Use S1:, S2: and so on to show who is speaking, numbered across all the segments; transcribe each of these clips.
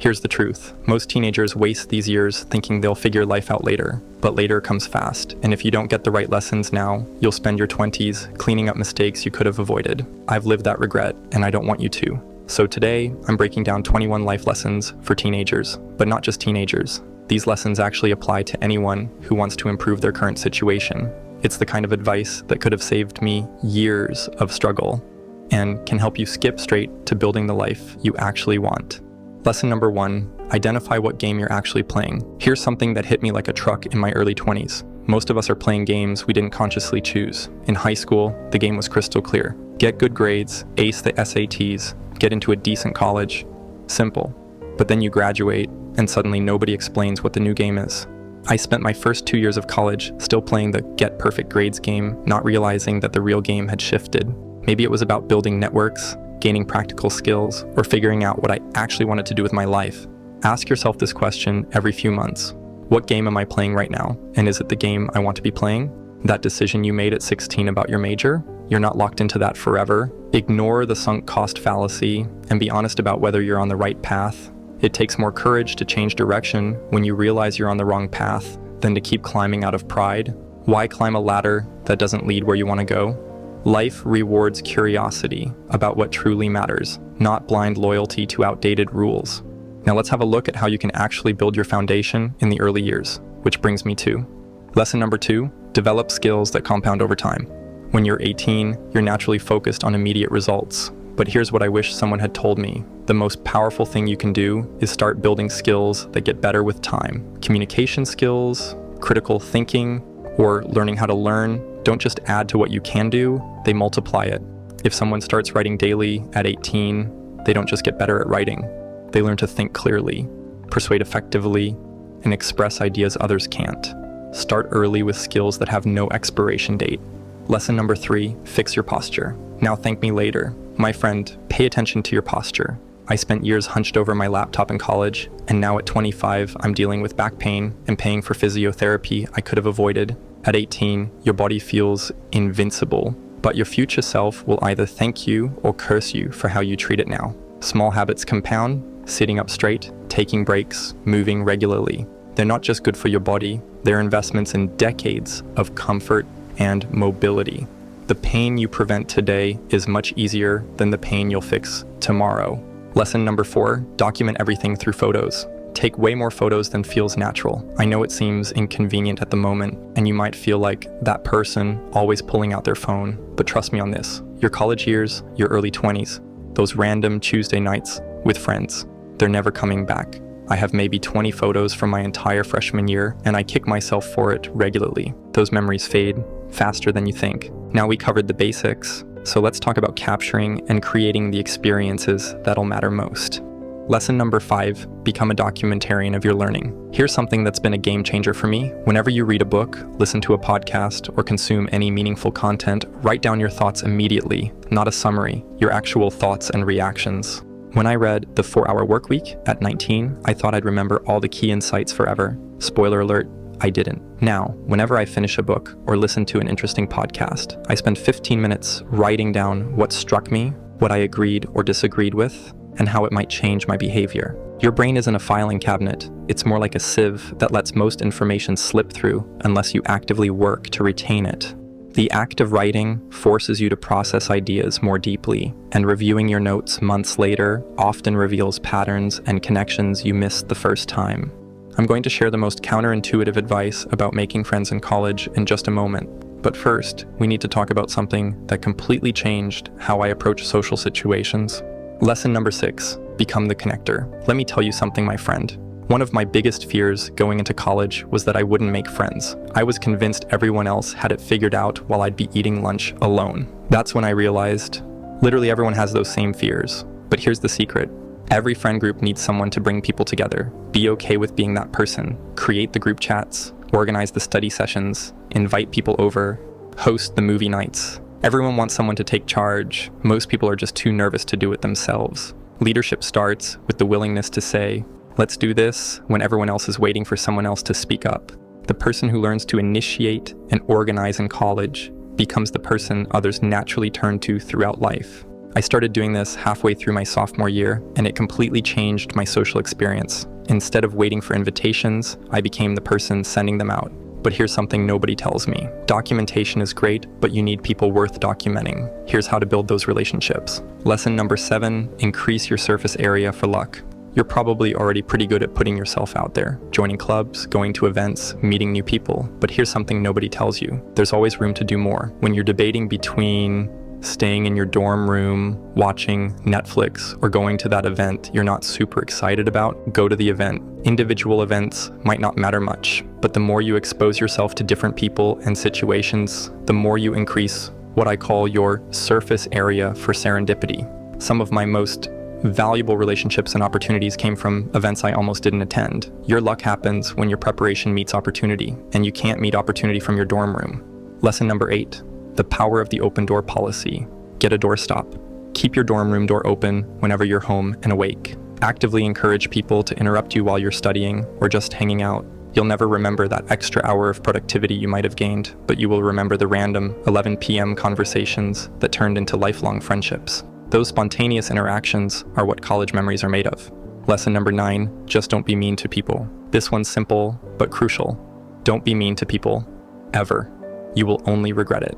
S1: Here's the truth. Most teenagers waste these years thinking they'll figure life out later, but later comes fast, and if you don't get the right lessons now, you'll spend your 20s cleaning up mistakes you could have avoided. I've lived that regret, and I don't want you to. So today, I'm breaking down 21 life lessons for teenagers, but not just teenagers. These lessons actually apply to anyone who wants to improve their current situation. It's the kind of advice that could have saved me years of struggle and can help you skip straight to building the life you actually want. Lesson number 1, identify what game you're actually playing. Here's something that hit me like a truck in my early 20s. Most of us are playing games we didn't consciously choose. In high school, the game was crystal clear. Get good grades, ace the SATs, get into a decent college. Simple. But then you graduate, and suddenly nobody explains what the new game is. I spent my first 2 years of college still playing the get perfect grades game, not realizing that the real game had shifted. Maybe it was about building networks, gaining practical skills, or figuring out what I actually wanted to do with my life. Ask yourself this question every few months. What game am I playing right now? And is it the game I want to be playing? That decision you made at 16 about your major? You're not locked into that forever. Ignore the sunk cost fallacy and be honest about whether you're on the right path. It takes more courage to change direction when you realize you're on the wrong path than to keep climbing out of pride. Why climb a ladder that doesn't lead where you want to go? Life rewards curiosity about what truly matters, not blind loyalty to outdated rules. Now let's have a look at how you can actually build your foundation in the early years, which brings me to lesson number 2, develop skills that compound over time. When you're 18, you're naturally focused on immediate results. But here's what I wish someone had told me. The most powerful thing you can do is start building skills that get better with time. Communication skills, critical thinking, or learning how to learn don't just add to what you can do, they multiply it. If someone starts writing daily at 18, they don't just get better at writing. They learn to think clearly, persuade effectively, and express ideas others can't. Start early with skills that have no expiration date. Lesson number 3, fix your posture. Now thank me later. My friend, pay attention to your posture. I spent years hunched over my laptop in college, and now at 25, I'm dealing with back pain and paying for physiotherapy I could have avoided. At 18, your body feels invincible, but your future self will either thank you or curse you for how you treat it now. Small habits compound, sitting up straight, taking breaks, moving regularly. They're not just good for your body, they're investments in decades of comfort and mobility. The pain you prevent today is much easier than the pain you'll fix tomorrow. Lesson number 4, document everything through photos. Take way more photos than feels natural. I know it seems inconvenient at the moment, and you might feel like that person always pulling out their phone, but trust me on this. Your college years, your early 20s, those random Tuesday nights with friends, they're never coming back. I have maybe 20 photos from my entire freshman year, and I kick myself for it regularly. Those memories fade faster than you think. Now we covered the basics, so let's talk about capturing and creating the experiences that'll matter most. Lesson number 5, become a documentarian of your learning. Here's something that's been a game changer for me. Whenever you read a book, listen to a podcast, or consume any meaningful content, write down your thoughts immediately, not a summary, your actual thoughts and reactions. When I read The 4-Hour Workweek at 19, I thought I'd remember all the key insights forever. Spoiler alert, I didn't. Now, whenever I finish a book or listen to an interesting podcast, I spend 15 minutes writing down what struck me, what I agreed or disagreed with, and how it might change my behavior. Your brain isn't a filing cabinet. It's more like a sieve that lets most information slip through unless you actively work to retain it. The act of writing forces you to process ideas more deeply, and reviewing your notes months later often reveals patterns and connections you missed the first time. I'm going to share the most counterintuitive advice about making friends in college in just a moment. But first, we need to talk about something that completely changed how I approach social situations. Lesson number 6, become the connector. Let me tell you something, my friend. One of my biggest fears going into college was that I wouldn't make friends. I was convinced everyone else had it figured out while I'd be eating lunch alone. That's when I realized literally everyone has those same fears. But here's the secret. Every friend group needs someone to bring people together. Be okay with being that person. Create the group chats, organize the study sessions, invite people over, host the movie nights. Everyone wants someone to take charge. Most people are just too nervous to do it themselves. Leadership starts with the willingness to say, let's do this, when everyone else is waiting for someone else to speak up. The person who learns to initiate and organize in college becomes the person others naturally turn to throughout life. I started doing this halfway through my sophomore year, and it completely changed my social experience. Instead of waiting for invitations, I became the person sending them out. But here's something nobody tells me. Documentation is great, but you need people worth documenting. Here's how to build those relationships. Lesson number 7, increase your surface area for luck. You're probably already pretty good at putting yourself out there, joining clubs, going to events, meeting new people. But here's something nobody tells you. There's always room to do more. When you're debating between staying in your dorm room, watching Netflix, or going to that event you're not super excited about, go to the event. Individual events might not matter much, but the more you expose yourself to different people and situations, the more you increase what I call your surface area for serendipity. Some of my most valuable relationships and opportunities came from events I almost didn't attend. Your luck happens when your preparation meets opportunity, and you can't meet opportunity from your dorm room. Lesson number 8, the power of the open door policy. Get a doorstop. Keep your dorm room door open whenever you're home and awake. Actively encourage people to interrupt you while you're studying or just hanging out. You'll never remember that extra hour of productivity you might have gained, but you will remember the random 11 p.m. conversations that turned into lifelong friendships. Those spontaneous interactions are what college memories are made of. Lesson number 9, just don't be mean to people. This one's simple, but crucial. Don't be mean to people, ever. You will only regret it.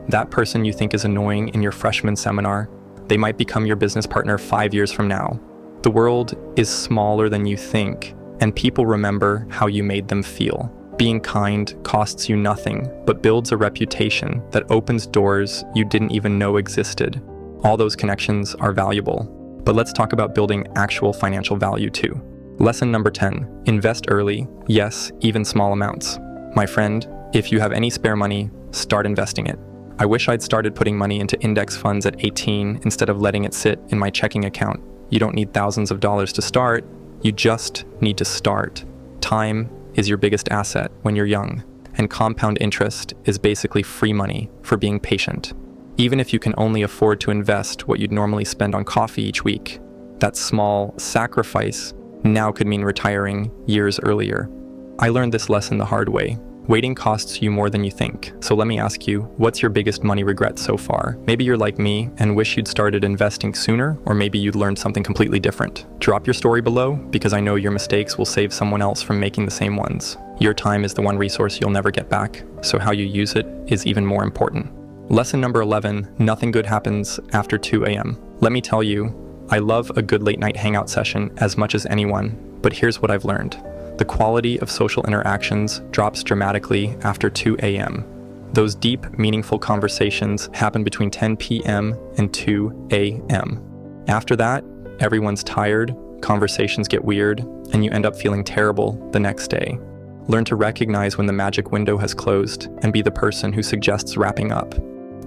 S1: That person you think is annoying in your freshman seminar, they might become your business partner 5 years from now. The world is smaller than you think, and people remember how you made them feel. Being kind costs you nothing, but builds a reputation that opens doors you didn't even know existed. All those connections are valuable, but let's talk about building actual financial value too. Lesson number 10, invest early, yes, even small amounts. My friend, if you have any spare money, start investing it. I wish I'd started putting money into index funds at 18 instead of letting it sit in my checking account. You don't need thousands of dollars to start, you just need to start. Time is your biggest asset when you're young, and compound interest is basically free money for being patient. Even if you can only afford to invest what you'd normally spend on coffee each week, that small sacrifice now could mean retiring years earlier. I learned this lesson the hard way. Waiting costs you more than you think. So let me ask you, what's your biggest money regret so far? Maybe you're like me and wish you'd started investing sooner, or maybe you'd learned something completely different. Drop your story below, because I know your mistakes will save someone else from making the same ones. Your time is the one resource you'll never get back, so how you use it is even more important. Lesson number 11, nothing good happens after 2 a.m. Let me tell you, I love a good late night hangout session as much as anyone, but here's what I've learned. The quality of social interactions drops dramatically after 2 a.m. Those deep, meaningful conversations happen between 10 p.m. and 2 a.m. After that, everyone's tired, conversations get weird, and you end up feeling terrible the next day. Learn to recognize when the magic window has closed and be the person who suggests wrapping up.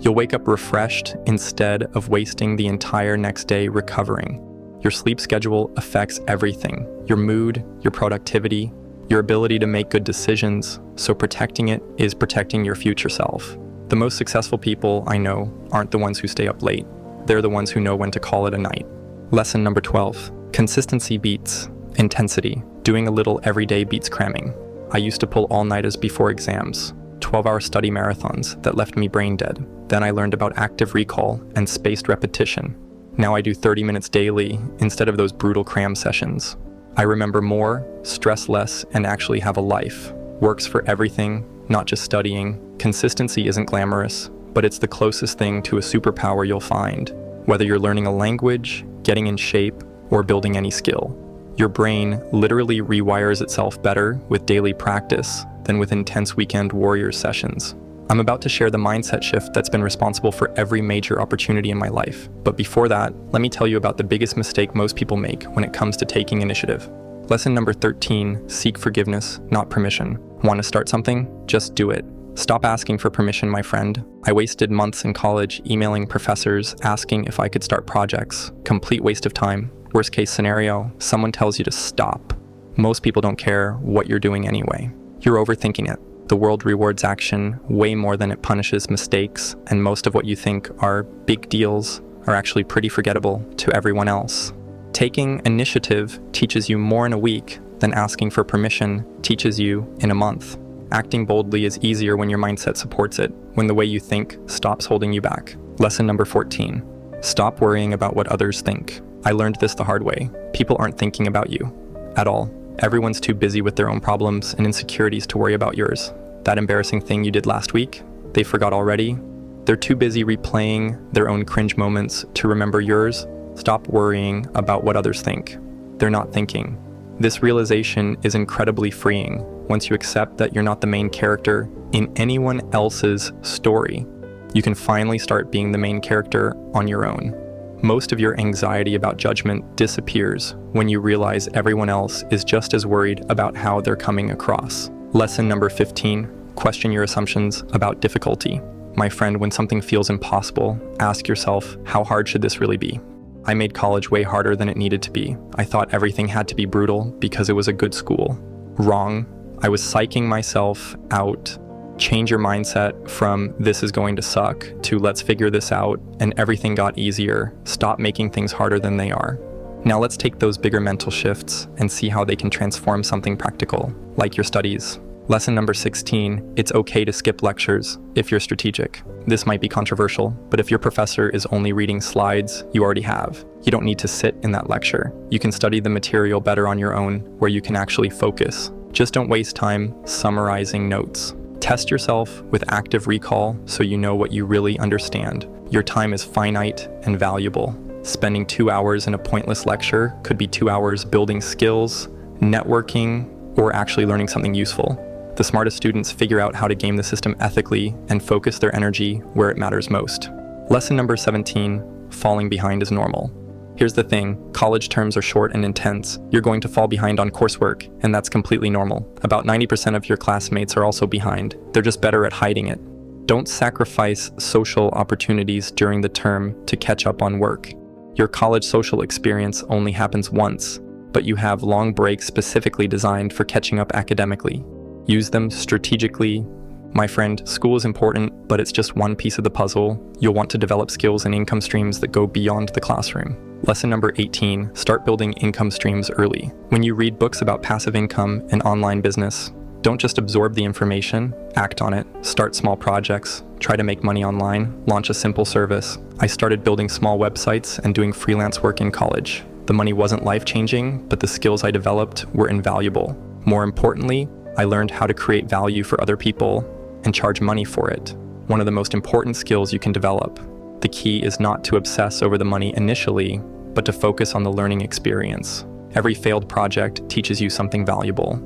S1: You'll wake up refreshed instead of wasting the entire next day recovering. Your sleep schedule affects everything, your mood, your productivity, your ability to make good decisions, so protecting it is protecting your future self. The most successful people I know aren't the ones who stay up late. They're the ones who know when to call it a night. Lesson number 12, consistency beats intensity. Doing a little every day beats cramming. I used to pull all-nighters before exams, 12-hour study marathons that left me brain dead. Then I learned about active recall and spaced repetition. Now I do 30 minutes daily instead of those brutal cram sessions. I remember more, stress less, and actually have a life. Works for everything, not just studying. Consistency isn't glamorous, but it's the closest thing to a superpower you'll find. Whether you're learning a language, getting in shape, or building any skill. Your brain literally rewires itself better with daily practice than with intense weekend warrior sessions. I'm about to share the mindset shift that's been responsible for every major opportunity in my life. But before that, let me tell you about the biggest mistake most people make when it comes to taking initiative. Lesson number 13, seek forgiveness, not permission. Want to start something? Just do it. Stop asking for permission, my friend. I wasted months in college emailing professors asking if I could start projects. Complete waste of time. Worst case scenario, someone tells you to stop. Most people don't care what you're doing anyway. You're overthinking it. The world rewards action way more than it punishes mistakes, and most of what you think are big deals are actually pretty forgettable to everyone else. Taking initiative teaches you more in a week than asking for permission teaches you in a month. Acting boldly is easier when your mindset supports it, when the way you think stops holding you back. Lesson number 14. Stop worrying about what others think. I learned this the hard way. People aren't thinking about you at all. Everyone's too busy with their own problems and insecurities to worry about yours. That embarrassing thing you did last week, they forgot already. They're too busy replaying their own cringe moments to remember yours. Stop worrying about what others think. They're not thinking. This realization is incredibly freeing once you accept that you're not the main character in anyone else's story. You can finally start being the main character on your own. Most of your anxiety about judgment disappears when you realize everyone else is just as worried about how they're coming across. Lesson number 15, question your assumptions about difficulty. My friend, when something feels impossible, ask yourself, how hard should this really be? I made college way harder than it needed to be. I thought everything had to be brutal because it was a good school. Wrong. I was psyching myself out. Change your mindset from this is going to suck to let's figure this out, and everything got easier. Stop making things harder than they are. Now let's take those bigger mental shifts and see how they can transform something practical, like your studies. Lesson number 16, it's okay to skip lectures if you're strategic. This might be controversial, but if your professor is only reading slides you already have, you don't need to sit in that lecture. You can study the material better on your own, where you can actually focus. Just don't waste time summarizing notes. Test yourself with active recall so you know what you really understand. Your time is finite and valuable. Spending 2 hours in a pointless lecture could be 2 hours building skills, networking, or actually learning something useful. The smartest students figure out how to game the system ethically and focus their energy where it matters most. Lesson number 17, falling behind is normal. Here's the thing, college terms are short and intense. You're going to fall behind on coursework, and that's completely normal. About 90% of your classmates are also behind. They're just better at hiding it. Don't sacrifice social opportunities during the term to catch up on work. Your college social experience only happens once, but you have long breaks specifically designed for catching up academically. Use them strategically. My friend, school is important, but it's just one piece of the puzzle. You'll want to develop skills and income streams that go beyond the classroom. Lesson number 18, start building income streams early. When you read books about passive income and online business, don't just absorb the information, act on it. Start small projects, try to make money online, launch a simple service. I started building small websites and doing freelance work in college. The money wasn't life-changing, but the skills I developed were invaluable. More importantly, I learned how to create value for other people and charge money for it. One of the most important skills you can develop. The key is not to obsess over the money initially, but to focus on the learning experience. Every failed project teaches you something valuable.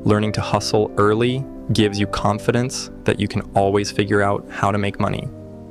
S1: Learning to hustle early gives you confidence that you can always figure out how to make money,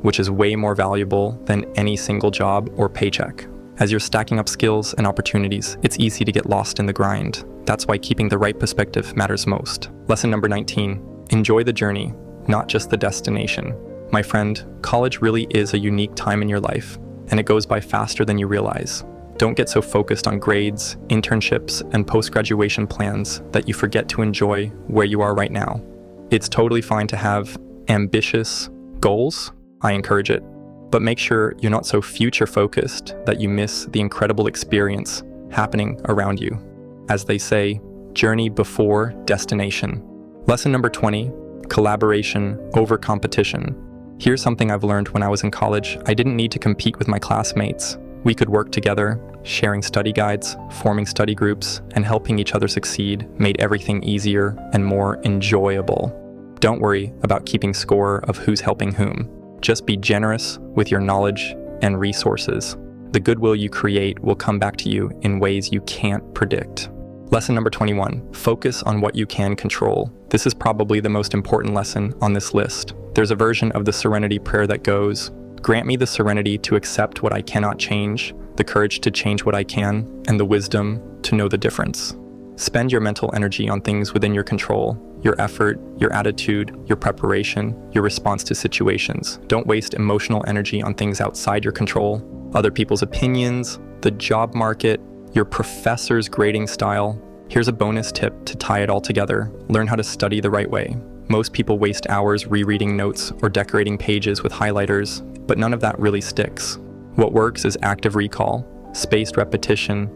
S1: which is way more valuable than any single job or paycheck. As you're stacking up skills and opportunities, it's easy to get lost in the grind. That's why keeping the right perspective matters most. Lesson number 19, enjoy the journey, not just the destination. My friend, college really is a unique time in your life, and it goes by faster than you realize. Don't get so focused on grades, internships, and post-graduation plans that you forget to enjoy where you are right now. It's totally fine to have ambitious goals. I encourage it. But make sure you're not so future-focused that you miss the incredible experience happening around you. As they say, journey before destination. Lesson number 20, collaboration over competition. Here's something I've learned when I was in college. I didn't need to compete with my classmates. We could work together, sharing study guides, forming study groups, and helping each other succeed made everything easier and more enjoyable. Don't worry about keeping score of who's helping whom. Just be generous with your knowledge and resources. The goodwill you create will come back to you in ways you can't predict. Lesson number 21, focus on what you can control. This is probably the most important lesson on this list. There's a version of the serenity prayer that goes, grant me the serenity to accept what I cannot change, the courage to change what I can, and the wisdom to know the difference. Spend your mental energy on things within your control, your effort, your attitude, your preparation, your response to situations. Don't waste emotional energy on things outside your control, other people's opinions, the job market, your professor's grading style. Here's a bonus tip to tie it all together. Learn how to study the right way. Most people waste hours rereading notes or decorating pages with highlighters, but none of that really sticks. What works is active recall, spaced repetition,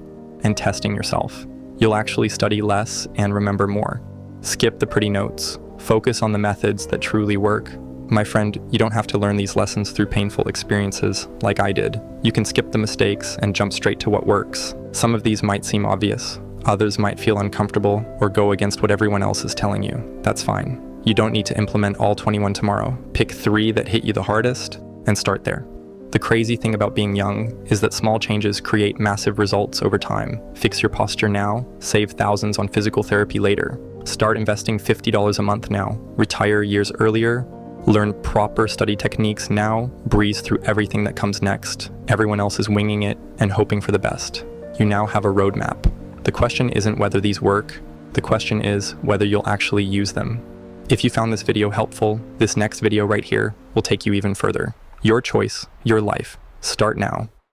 S1: and testing yourself. You'll actually study less and remember more. Skip the pretty notes. Focus on the methods that truly work. My friend, you don't have to learn these lessons through painful experiences like I did. You can skip the mistakes and jump straight to what works. Some of these might seem obvious. Others might feel uncomfortable or go against what everyone else is telling you. That's fine. You don't need to implement all 21 tomorrow. Pick 3 that hit you the hardest and start there. The crazy thing about being young is that small changes create massive results over time. Fix your posture now, save thousands on physical therapy later. Start investing $50 a month now. Retire years earlier. Learn proper study techniques now. Breeze through everything that comes next. Everyone else is winging it and hoping for the best. You now have a roadmap. The question isn't whether these work. The question is whether you'll actually use them. If you found this video helpful, this next video right here will take you even further. Your choice, your life. Start now.